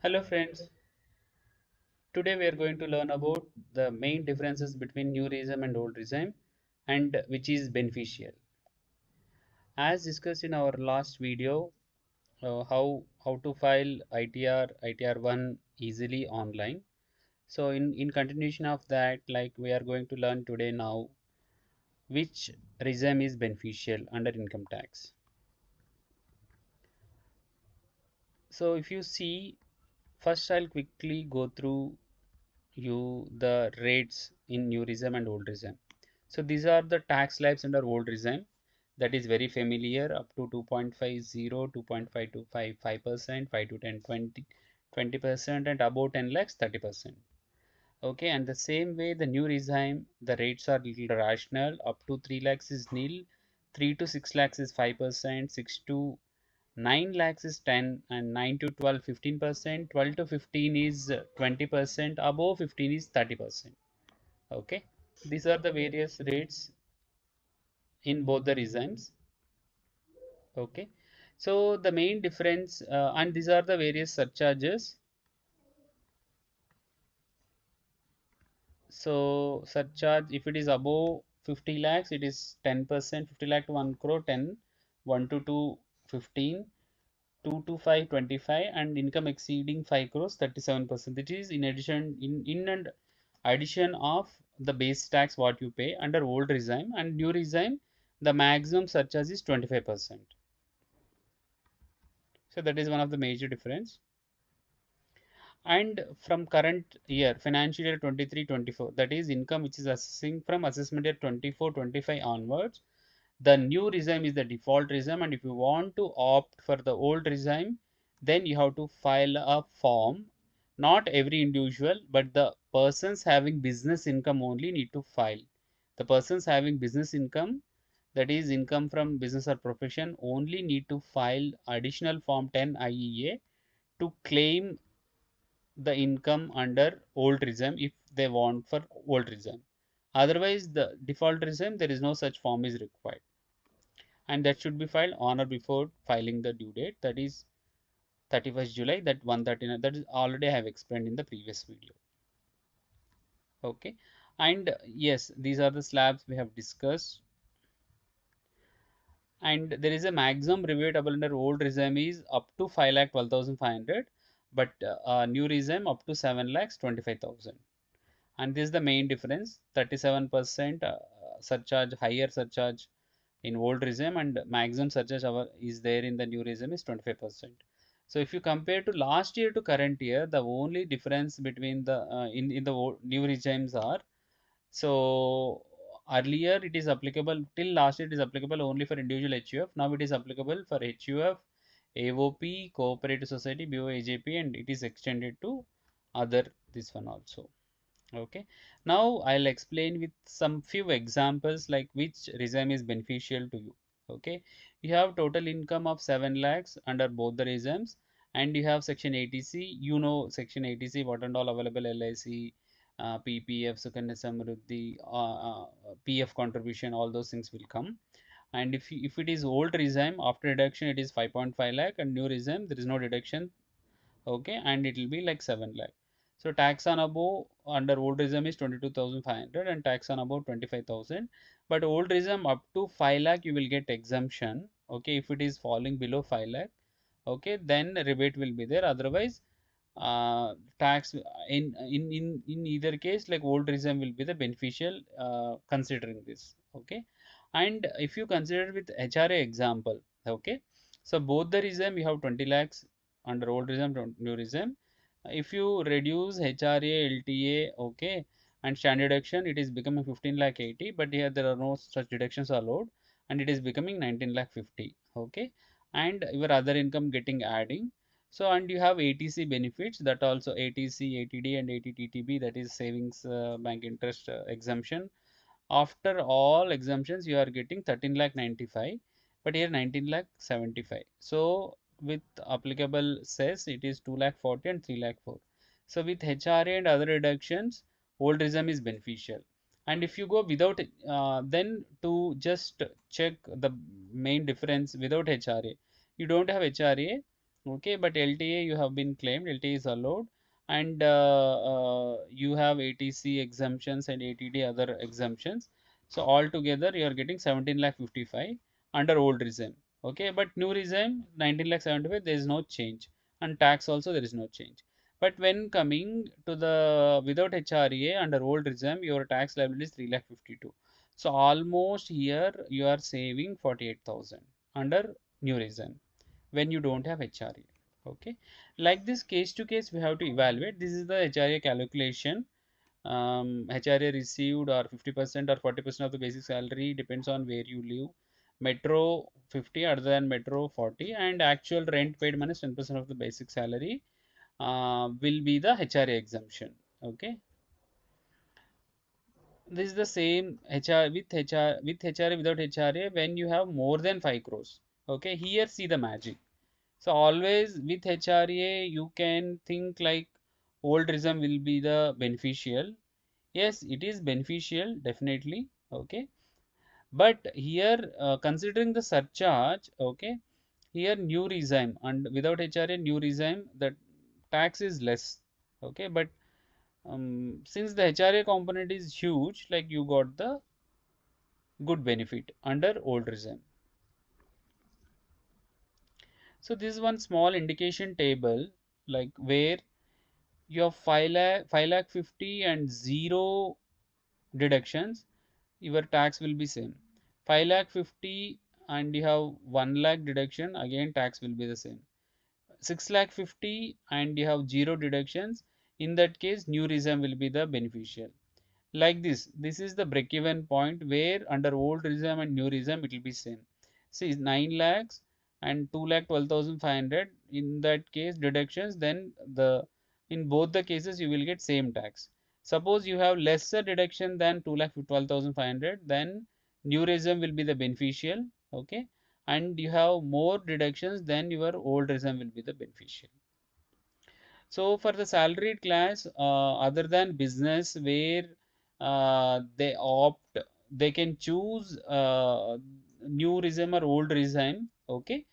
Hello friends, today we are going to learn about the main differences between new regime and old regime and which is beneficial. As discussed in our last video, how to file ITR1 easily online. So in continuation of that, like we are going to learn today now which regime is beneficial under income tax. So if you see, first I'll quickly go through you the rates in new regime and old regime. So these are the tax slabs under old regime, that is very familiar, up to 2.50, 2.525, 5%, 5 to 10, 20%, and above 10 lakhs 30%. Okay, and the same way the new regime, the rates are little rational. Up to 3 lakhs is nil, 3 to 6 lakhs is 5%, 6 to 9 lakhs is 10, and 9 to 12 15%, 12 to 15 is 20%, above 15 is 30%. Okay, these are the various rates in both the regimes. Okay, so the main difference, and these are the various surcharges. So surcharge, if it is above 50 lakhs, it is 10%, 50 lakh to 1 crore 10, 1 to 2 15, 2 to 5 25, and income exceeding 5 crores 37%. It is in addition, in and addition of the base tax what you pay under old regime, and new regime the maximum surcharge is 25%. So that is one of the major difference. And from current year, financial year 23-24, that is income which is assessing from assessment year 24-25 onwards, the new regime is the default regime, and if you want to opt for the old regime, then you have to file a form. Not every individual, but the persons having business income only need to file. The persons having business income, that is income from business or profession, only need to file additional form 10 IEA to claim the income under old regime if they want for old regime. Otherwise, the default regime, there is no such form is required, and that should be filed on or before filing the due date, that is 31st July, that 139, that is already I have explained in the previous video. Okay, and yes, these are the slabs we have discussed, and there is a maximum rebatable under old regime is up to 5,12,500, but new regime up to 7,25,000. And this is the main difference, 37% surcharge, higher surcharge in old regime, and maximum surcharge is there in the new regime is 25%. So if you compare to last year to current year, the only difference between the in the new regimes are, so earlier it is applicable till last year, it is applicable only for individual HUF. Now it is applicable for HUF, AOP, cooperative society, BOAJP, and it is extended to other this one also. Okay, now I'll explain with some few examples like which regime is beneficial to you. Okay, you have total income of 7 lakhs under both the regimes, and you have section 80C. You know section 80C, what and all available, LIC, PPF, Sukanya Samruddhi, PF contribution, all those things will come. And if it is old regime, after deduction it is 5.5 lakh, and new regime there is no deduction. Okay, and it will be like 7 lakh. So tax on above under old regime is 22,500, and tax on above 25,000. But old regime up to 5 lakh you will get exemption. Okay, if it is falling below 5 lakh, okay, then rebate will be there. Otherwise, tax in either case, like old regime will be the beneficial, considering this. Okay, and if you consider with HRA example, okay, so both the regime you have 20 lakhs under old regime, new regime. If you reduce HRA, LTA, okay, and standard deduction, it is becoming 15 lakh 80, but here there are no such deductions allowed, and it is becoming 19 lakh 50. Okay, and your other income getting adding. So, and you have ATC benefits, that also ATC, ATD, and ATTTB, that is savings bank interest exemption. After all exemptions, you are getting 13 lakh 95, but here 19 lakh 75. So with applicable cess, it is 2 lakh 40 and 3 lakh 4. So with HRA and other reductions, old regime is beneficial. And if you go without, then to just check the main difference without HRA, you don't have HRA, Okay, but LTA you have been claimed, LTA is allowed, and you have ATC exemptions and ATD other exemptions. So altogether you are getting 17 lakh 55 under old regime. Okay, but new regime 19 lakh 75, there is no change, and tax also there is no change. But when coming to the without HRA under old regime, your tax liability is 3 lakh 52. So almost here you are saving 48,000 under new regime when you don't have HRA. Okay, like this case to case we have to evaluate. This is the HRA calculation. HRA received or 50% or 40% of the basic salary depends on where you live. Metro 50, other than metro 40, and actual rent paid minus 10% of the basic salary will be the HRA exemption. Okay, this is the same with HRA without HRA when you have more than 5 crores. Okay, here see the magic. So always with HRA, you can think like old regime will be the beneficial. Yes, it is beneficial, definitely. Okay. But here, considering the surcharge, okay, here new regime and without HRA, new regime, the tax is less. Okay. But since the HRA component is huge, like you got the good benefit under old regime. So this is one small indication table, like where you have 5 lakh 50 and 0 deductions, your tax will be same. 5 lakh 50 and you have 1 lakh deduction, again tax will be the same. 6 lakh 50 and you have 0 deductions, in that case new regime will be the beneficial. Like this is the break even point where under old regime and new regime it will be same. See 9 lakhs and 2 lakh 12,500, in that case deductions, then the in both the cases you will get same tax. Suppose you have lesser deduction than 2 lakh 12,500, then new regime will be the beneficial. Okay, and you have more deductions, then your old regime will be the beneficial. So for the salaried class, other than business where they opt, they can choose new regime or old regime. Okay,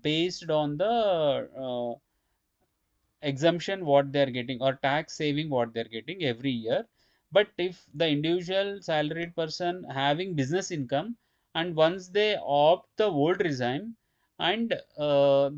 based on the exemption what they are getting or tax saving what they are getting every year. But if the individual salaried person having business income, and once they opt the old regime, and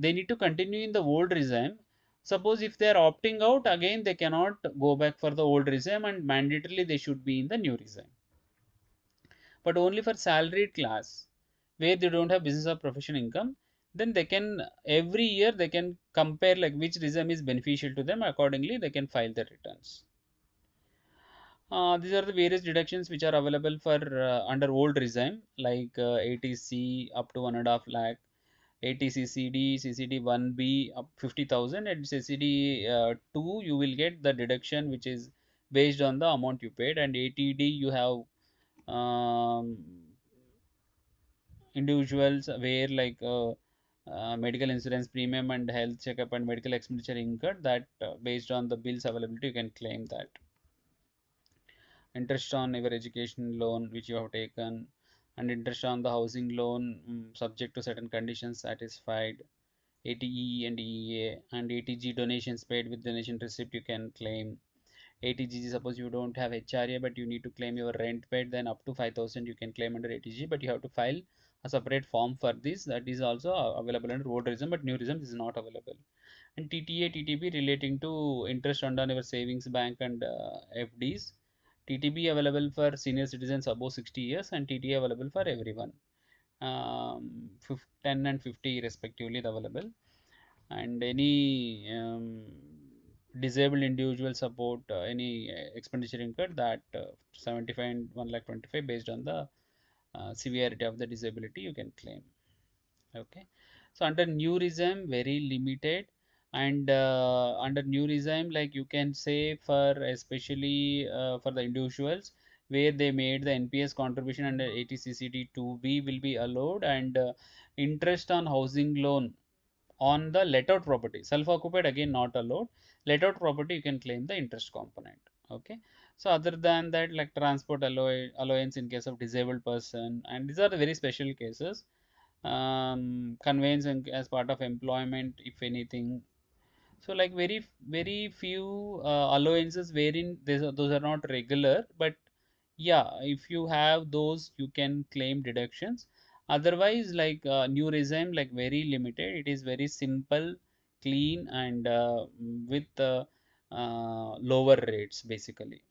they need to continue in the old regime, suppose if they are opting out, again they cannot go back for the old regime, and mandatorily they should be in the new regime. But only for salaried class where they don't have business or profession income, then they can every year they can compare like which regime is beneficial to them, accordingly they can file their returns. These are the various deductions which are available for under old regime, like ATC up to 1.5 lakh, ATC CD, CCD 1B up 50,000, and CCD 2 you will get the deduction which is based on the amount you paid, and ATD you have individuals where like medical insurance premium and health checkup and medical expenditure incurred, that based on the bills availability you can claim that. Interest on your education loan which you have taken, and interest on the housing loan subject to certain conditions satisfied, ATE and EA, and ATG donations paid with donation receipt you can claim. ATG, suppose you don't have HRA but you need to claim your rent paid, then up to 5,000 you can claim under ATG, but you have to file a separate form for this. That is also available under old regime, but new regime is not available. And TTA, TTB relating to interest earned on your savings bank and FDs. TTB available for senior citizens above 60 years, and TTA available for everyone. 10 and 50 respectively available. And any disabled individual support, any expenditure incurred, that 75 and 1 lakh 25 based on the severity of the disability you can claim. Okay, so under new regime very limited, and under new regime like you can say for especially for the individuals where they made the NPS contribution under 80CCD 2B will be allowed, and interest on housing loan on the let out property, self occupied again not allowed. Let out property you can claim the interest component. Okay, so other than that, like transport allowance in case of disabled person, and these are the very special cases. conveyance as part of employment, if anything. So like very few allowances wherein those are not regular, but yeah, if you have those, you can claim deductions. Otherwise, like new regime, like very limited. It is very simple, clean, and with lower rates basically.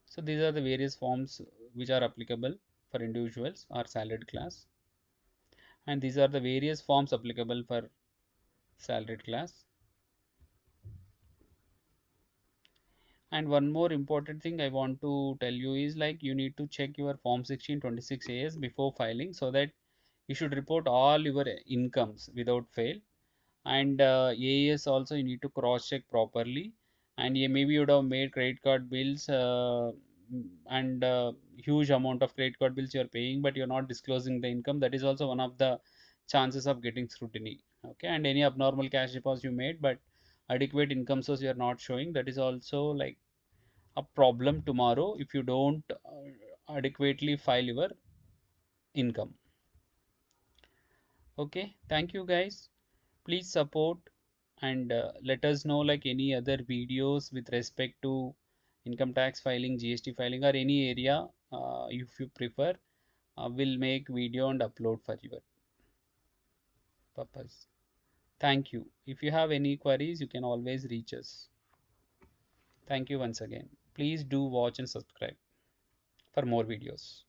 So these are the various forms which are applicable for individuals or salaried class, and these are the various forms applicable for salaried class. And one more important thing I want to tell you is like you need to check your form 1626 AS before filing, so that you should report all your incomes without fail. And AAS also you need to cross check properly. And yeah, maybe you would have made credit card bills and huge amount of credit card bills you're paying, but you're not disclosing the income. That is also one of the chances of getting scrutiny. Okay, and any abnormal cash deposit you made, but adequate income source you are not showing, that is also like a problem tomorrow if you don't adequately file your income. Okay, thank you guys. Please support and let us know like any other videos with respect to income tax filing, GST filing, or any area if you prefer. We'll make video and upload for your purpose. Thank you. If you have any queries, you can always reach us. Thank you once again. Please do watch and subscribe for more videos.